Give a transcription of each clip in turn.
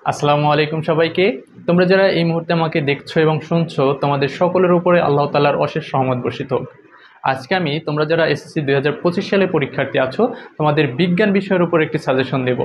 আসসালামু আলাইকুম সবাইকে। তোমরা যারা এই মুহূর্তে আমাকে দেখছো এবং শুনছো, তোমাদের সকলের উপরে আল্লাহ তাআলার অশেষ রহমত বর্ষিত হোক। আজকে আমি তোমরা যারা এসএসসি 2025 সালে পরীক্ষার্থী আছো, তোমাদের বিজ্ঞান বিষয়ের উপর একটি সাজেশন দেব।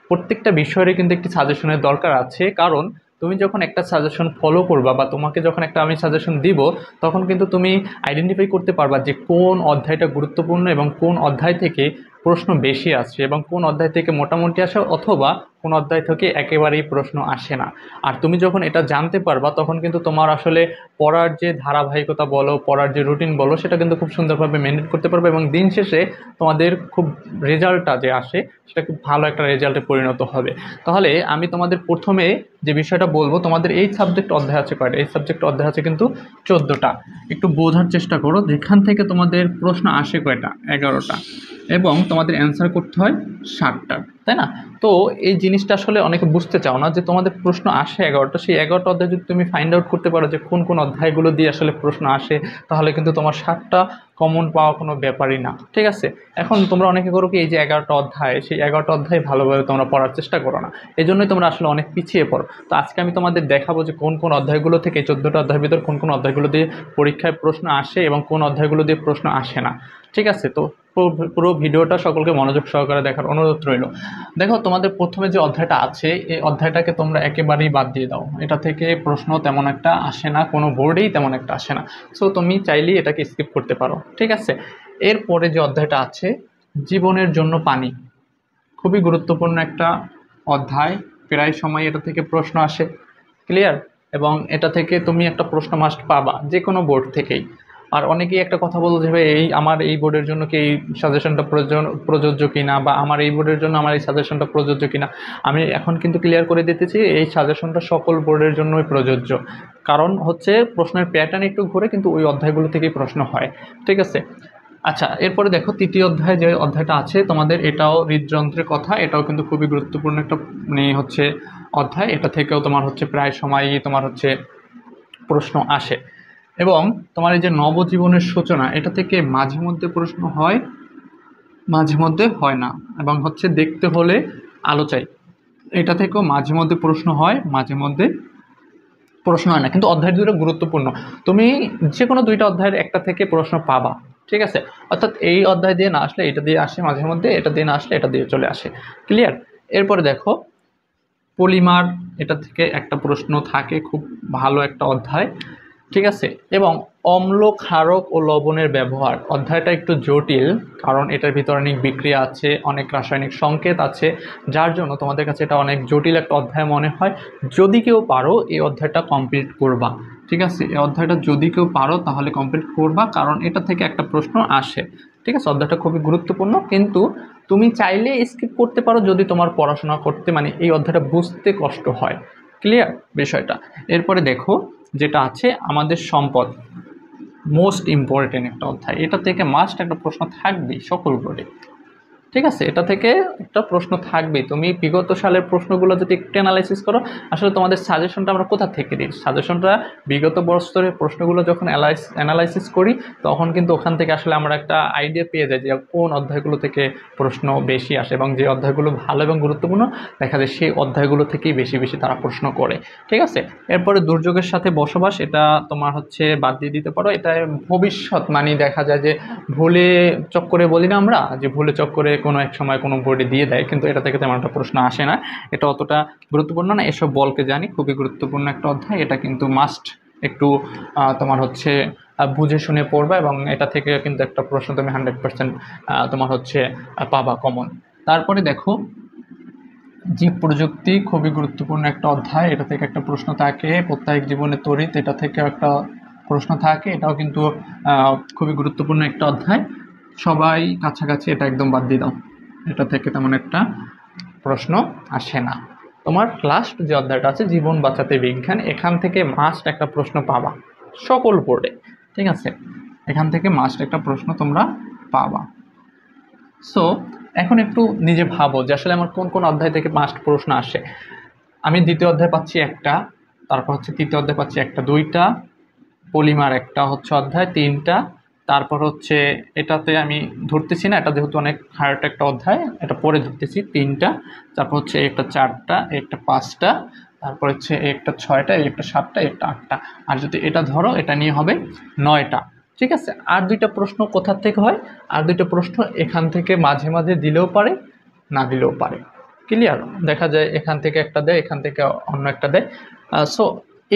প্রত্যেকটা বিষয়েরই কিন্তু একটি সাজেশনের দরকার আছে, কারণ তুমি যখন একটা সাজেশন ফলো করবা বা তোমাকে যখন একটা আমি সাজেশন দিব, তখন কিন্তু তুমি আইডেন্টিফাই করতে পারবা যে কোন অধ্যায়টা গুরুত্বপূর্ণ এবং কোন অধ্যায় থেকে প্রশ্ন বেশি আসছে এবং কোন অধ্যায় থেকে মোটামুটি আসে, অথবা কোন অধ্যায় থেকে একেবারেই প্রশ্ন আসে না। আর তুমি যখন এটা জানতে পারবা, তখন কিন্তু তোমার আসলে পড়ার যে ধারাবাহিকতা বলো, পড়ার যে রুটিন বলো, সেটা কিন্তু খুব সুন্দরভাবে মেনটেন করতে পারবে এবং দিন শেষে তোমাদের খুব রেজাল্টটা যে আসে সেটা খুব ভালো একটা রেজাল্টে পরিণত হবে। তাহলে আমি তোমাদের প্রথমে যে বিষয়টা বলবো, তোমাদের এই সাবজেক্ট অধ্যায় আছে কয়টা? এই সাবজেক্ট অধ্যায় আছে কিন্তু 14টা। একটু বোঝার চেষ্টা করো, যেখান থেকে তোমাদের প্রশ্ন আসে কয়টা? 11টা। এবং তোমাদের অ্যান্সার করতে হয় 60টা, তাই না? তো এই জিনিসটা আসলে অনেকে বুঝতে চাও না, যে তোমাদের প্রশ্ন আসে 11টা, সেই 11টা অধ্যায় যদি তুমি ফাইন্ড আউট করতে পারো যে কোন কোন অধ্যায়গুলো দিয়ে আসলে প্রশ্ন আসে, তাহলে কিন্তু তোমার 60টা কমন পাওয়া কোনো ব্যাপারই না, ঠিক আছে? এখন তোমরা অনেকে করো কি, এই যে 11টা অধ্যায়, সেই 11টা অধ্যায় ভালোভাবে তোমরা পড়ার চেষ্টা করো না, এই জন্যই তোমরা আসলে অনেক পিছিয়ে পড়ো। তো আজকে আমি তোমাদের দেখাবো যে কোন কোন অধ্যায়গুলো থেকে, 14টা অধ্যায়ের ভিতর কোন কোন অধ্যায়গুলো দিয়ে পরীক্ষায় প্রশ্ন আসে এবং কোন অধ্যায়গুলো দিয়ে প্রশ্ন আসে না, ঠিক আছে? তো পুরো ভিডিওটা সকলকে মনোযোগ সহকারে দেখার অনুরোধ রইল। দেখো, তোমাদের প্রথমে যে অধ্যায়টা আছে, এই অধ্যায়টাকে তোমরা একেবারেই বাদ দিয়ে দাও। এটা থেকে প্রশ্ন তেমন একটা আসে না, কোনো বোর্ডেই তেমন একটা আসে না। সো তুমি চাইলেই এটাকে স্কিপ করতে পারো, ঠিক আছে? এরপরে যে অধ্যায়টা আছে, জীবনের জন্য পানি, খুবই গুরুত্বপূর্ণ একটা অধ্যায়। প্রায় সময় এটা থেকে প্রশ্ন আসে, ক্লিয়ার? এবং এটা থেকে তুমি একটা প্রশ্ন মাস্ট পাবা যে কোনো বোর্ড থেকেই। আর অনেকেই একটা কথা বলতে যে ভাই, এই আমার এই বোর্ডের জন্য কি এই সাজেশনটা প্রযোজ্য কিনা, বা আমার এই বোর্ডের জন্য আমার এই সাজেশনটা প্রযোজ্য কিনা। আমি এখন কিন্তু ক্লিয়ার করে দিতেছি, এই সাজেশনটা সকল বোর্ডের জন্যই প্রযোজ্য। কারণ হচ্ছে প্রশ্নের প্যাটার্ন একটু ঘুরে, কিন্তু ওই অধ্যায়গুলো থেকেই প্রশ্ন হয়, ঠিক আছে? আচ্ছা, এরপরে দেখো তৃতীয় অধ্যায় যে অধ্যায়টা আছে তোমাদের, এটাও হৃদযন্ত্রের কথা। এটাও কিন্তু খুবই গুরুত্বপূর্ণ একটা হচ্ছে অধ্যায়। এটা থেকেও তোমার হচ্ছে প্রায় সময়ই তোমার হচ্ছে প্রশ্ন আসে। এবং তোমার এই যে নবজীবনের সূচনা, এটা থেকে মাঝে মধ্যে প্রশ্ন হয়, মাঝে মধ্যে হয় না। এবং হচ্ছে দেখতে হলে আলো চাই, এটা থেকেও মাঝে মধ্যে প্রশ্ন হয়, মাঝে মধ্যে প্রশ্ন হয় না। কিন্তু অধ্যায় দুটো গুরুত্বপূর্ণ, তুমি যে কোনো দুইটা অধ্যায়ের একটা থেকে প্রশ্ন পাবা, ঠিক আছে? অর্থাৎ এই অধ্যায় দিয়ে না আসলে এটা দিয়ে আসে, মাঝে মধ্যে এটা দিয়ে না আসলে এটা দিয়ে চলে আসে, ক্লিয়ার? এরপরে দেখো পলিমার, এটা থেকে একটা প্রশ্ন থাকে, খুব ভালো একটা অধ্যায়, ঠিক আছে? এবং অম্ল, ক্ষারক ও লবণের ব্যবহার, অধ্যায়টা একটু জটিল, কারণ এটার ভিতরে অনেক বিক্রিয়া আছে, অনেক রাসায়নিক সংকেত আছে, যার জন্য তোমাদের কাছে এটা অনেক জটিল একটা অধ্যায় মনে হয়। যদি কেউ পারো এই অধ্যায়টা কমপ্লিট করবা, ঠিক আছে? এই অধ্যায়টা যদি কেউ পারো তাহলে কমপ্লিট করবা, কারণ এটা থেকে একটা প্রশ্ন আসে, ঠিক আছে? অধ্যায়টা খুবই গুরুত্বপূর্ণ, কিন্তু তুমি চাইলে স্কিপ করতে পারো যদি তোমার পড়াশোনা করতে এই অধ্যায়টা বুঝতে কষ্ট হয়, ক্লিয়ার বিষয়টা? এরপরে দেখো যেটা আছে আমাদের সম্পদ, মোস্ট ইম্পর্টেন্ট একটা অধ্যায়। এটা থেকে মাস্ট একটা প্রশ্ন থাকবেই সকল বোর্ডে, ঠিক আছে? এটা থেকে একটা প্রশ্ন থাকবে। তুমি বিগত সালের প্রশ্নগুলো যদি একটু অ্যানালাইসিস করো, আসলে তোমাদের সাজেশনটা আমরা কোথা থেকে দিই? সাজেশনটা বিগত বছরের প্রশ্নগুলো যখন অ্যানালাইসিস করি, তখন কিন্তু ওখান থেকে আসলে আমরা একটা আইডিয়া পেয়ে যাই যে কোন অধ্যায়গুলো থেকে প্রশ্ন বেশি আসে, এবং যে অধ্যায়গুলো ভালো এবং গুরুত্বপূর্ণ দেখা যায় সেই অধ্যায়গুলো থেকেই বেশি বেশি তারা প্রশ্ন করে, ঠিক আছে? এরপরে দুর্যোগের সাথে বসবাস, এটা তোমার হচ্ছে বাদ দিয়ে দিতে পারো। এটা ভবিষ্যৎ দেখা যায় যে ভুলে চক্করে বলি না আমরা, যে ভুলে চক্করে কোনো এক সময় কোনো বোর্ডে দিয়ে দেয়, কিন্তু এটা থেকে তেমন একটা প্রশ্ন আসে না, এটা অতটা গুরুত্বপূর্ণ না। এসব বলকে জানি, খুবই গুরুত্বপূর্ণ একটা অধ্যায়, এটা কিন্তু মাস্ট একটু তোমার হচ্ছে বুঝে শুনে পড়বা, এবং এটা থেকে কিন্তু একটা প্রশ্ন তুমি 100% তোমার হচ্ছে পাবা কমন। তারপরে দেখো জীব প্রযুক্তি, খুবই গুরুত্বপূর্ণ একটা অধ্যায়। এটা থেকে একটা প্রশ্ন থাকে। প্রত্যেক জীবনে তড়িৎ, এটা থেকে একটা প্রশ্ন থাকে, এটাও কিন্তু খুবই গুরুত্বপূর্ণ একটা অধ্যায়। সবাই কাছাকাছি, এটা একদম বাদ দিয়ে দাও, এটা থেকে তেমন একটা প্রশ্ন আসে না। তোমার লাস্ট যে অধ্যায়টা আছে জীবন বাঁচাতে বিজ্ঞান, এখান থেকে মাস্ট একটা প্রশ্ন পাবা সকল বোর্ডে, ঠিক আছে? এখান থেকে মাস্ট একটা প্রশ্ন তোমরা পাবা। সো এখন একটু নিজে ভাবো যে আসলে আমার কোন কোন অধ্যায় থেকে মাস্ট প্রশ্ন আসে। আমি দ্বিতীয় অধ্যায় পাচ্ছি একটা, তারপর হচ্ছে তৃতীয় অধ্যায় পাচ্ছি একটা, দুইটা, পলিমার একটা হচ্ছে অধ্যায় তিনটা, তারপর হচ্ছে এটাতে আমি ধরতেছি না, এটা যেহেতু অনেক হার্ড একটা অধ্যায়, এটা পরে ধরতেছি 3টা। তারপর হচ্ছে একটা 4টা, একটা 5টা, তারপর হচ্ছে একটা 6টা, একটা 7টা, একটা 8টা। আর যদি এটা ধরো, এটা নিয়ে হবে 9টা। ঠিক আছে, আর 2টা প্রশ্ন কোথা থেকে হয়? আর 2টা প্রশ্ন এখান থেকে মাঝে মাঝে দিলেও পারে, না দিলেও পারে। ক্লিয়ার? দেখা যায় এখান থেকে একটা দেয়, এখান থেকে অন্য একটা দেয়। সো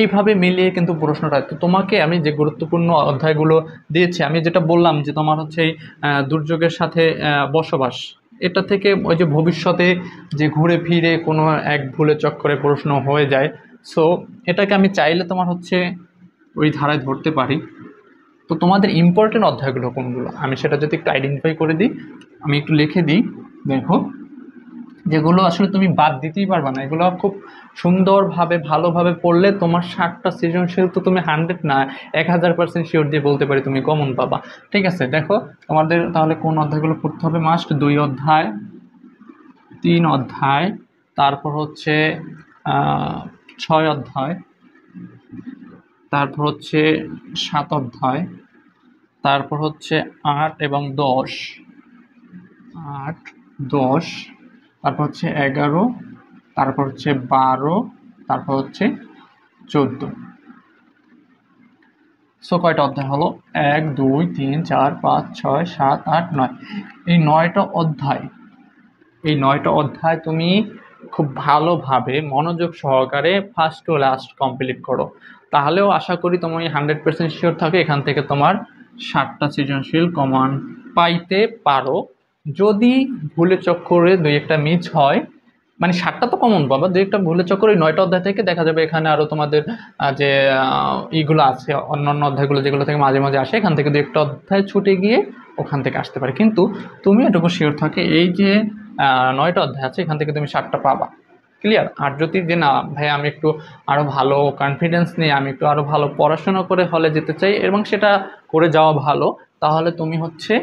এইভাবে মিলিয়ে কিন্তু প্রশ্নটা। তো তোমাকে আমি যে গুরুত্বপূর্ণ অধ্যায়গুলো দিয়েছি, আমি যেটা বললাম যে তোমার হচ্ছে এই দুর্যোগের সাথে বসবাস, এটা থেকে ওই যে ভবিষ্যতে যে ঘুরে ফিরে কোনো এক ভুলে চক্করে প্রশ্ন হয়ে যায়, সো এটাকে আমি চাইলে তোমার হচ্ছে ওই ধারায় ধরতে পারি। তো তোমাদের ইম্পর্টেন্ট অধ্যায়গুলো কোনগুলো, আমি সেটা যদি একটু আইডেন্টিফাই করে দিই, আমি একটু লিখে দিই। দেখো, যেগুলো আসলে তুমি বাদ দিতেই পারবে না, এগুলো খুব সুন্দরভাবে ভালোভাবে পড়লে তোমার 60টা সৃজনশীল তো তুমি 100 না 1000% শিওর দিয়ে বলতে পারি তুমি কমন পাবা। ঠিক আছে, দেখো তোমাদের তাহলে কোন অধ্যায়গুলো পড়তে হবে? মাস্ট 2 অধ্যায়, 3 অধ্যায়, তারপর হচ্ছে 6 অধ্যায়, তারপর হচ্ছে 7 অধ্যায়, তারপর হচ্ছে 8 এবং 10, 8, 10, তারপর হচ্ছে 11, তারপর হচ্ছে 12, তারপর হচ্ছে 14। সো কয়টা অধ্যায় হলো? 1, 2, 3, 4, 5, 6, 7, 8, 9। এই 9টা অধ্যায়, এই 9টা অধ্যায় তুমি খুব ভালোভাবে মনোযোগ সহকারে ফার্স্ট টু লাস্ট কমপ্লিট করো, তাহলেও আশা করি তুমি 100% শিওর থাকে এখান থেকে তোমার 60টা সৃজনশীল কমন পাইতে পারো। যদি ভুলে চক্করে 2-1টা মিস হয়, মানে 60টা তো কমন পাবা, 2-1টা ভুলে চক্করে 9টা অধ্যায় থেকে দেখা যাবে এখানে আরও তোমাদের যে ইগুলো আছে, অন্যান্য অধ্যায়গুলো যেগুলো থেকে মাঝে মাঝে আসে, এখান থেকে 2-1টা অধ্যায় ছুটে গিয়ে ওখান থেকে আসতে পারে। কিন্তু তুমি এটুকু শিওর থাকে এই যে 9টা অধ্যায় আছে, এখান থেকে তুমি 60টা পাবা। ক্লিয়ার? আর যদি যে না ভাই আমি একটু আরও ভালো কনফিডেন্স নিয়ে আমি একটু আরও ভালো পড়াশোনা করে হলে যেতে চাই এবং সেটা করে যাওয়া ভালো, তাহলে তুমি হচ্ছে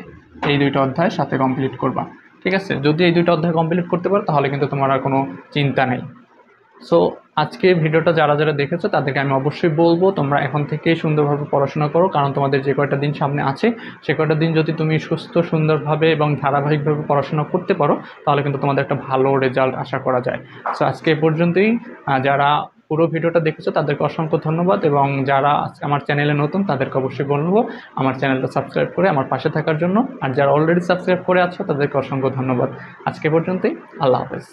এই 2টা অধ্যায় সাথে কমপ্লিট করবা। ঠিক আছে, যদি এই 2টা অধ্যায় কমপ্লিট করতে পারো তাহলে কিন্তু তোমার আর কোনো চিন্তা নেই। সো আজকে ভিডিওটা যারা যারা দেখেছো তাদেরকে আমি অবশ্যই বলবো তোমরা এখন থেকেই সুন্দরভাবে পড়াশোনা করো, কারণ তোমাদের যে কয়টা দিন সামনে আছে সে কয়টা দিন যদি তুমি সুস্থ সুন্দরভাবে এবং ধারাবাহিকভাবে পড়াশোনা করতে পারো তাহলে কিন্তু তোমাদের একটা ভালো রেজাল্ট আশা করা যায়। সো আজকে এ পর্যন্তই। যারা পুরো ভিডিওটা দেখেছো তাদেরকে অসংখ্য ধন্যবাদ, এবং যারা আমার চ্যানেলে নতুন তাদেরকে অবশ্যই বলবো আমার চ্যানেলটা সাবস্ক্রাইব করে আমার পাশে থাকার জন্য, আর যারা অলরেডি সাবস্ক্রাইব করে আছো তাদেরকে অসংখ্য ধন্যবাদ। আজকে পর্যন্তই, আল্লাহ হাফেজ।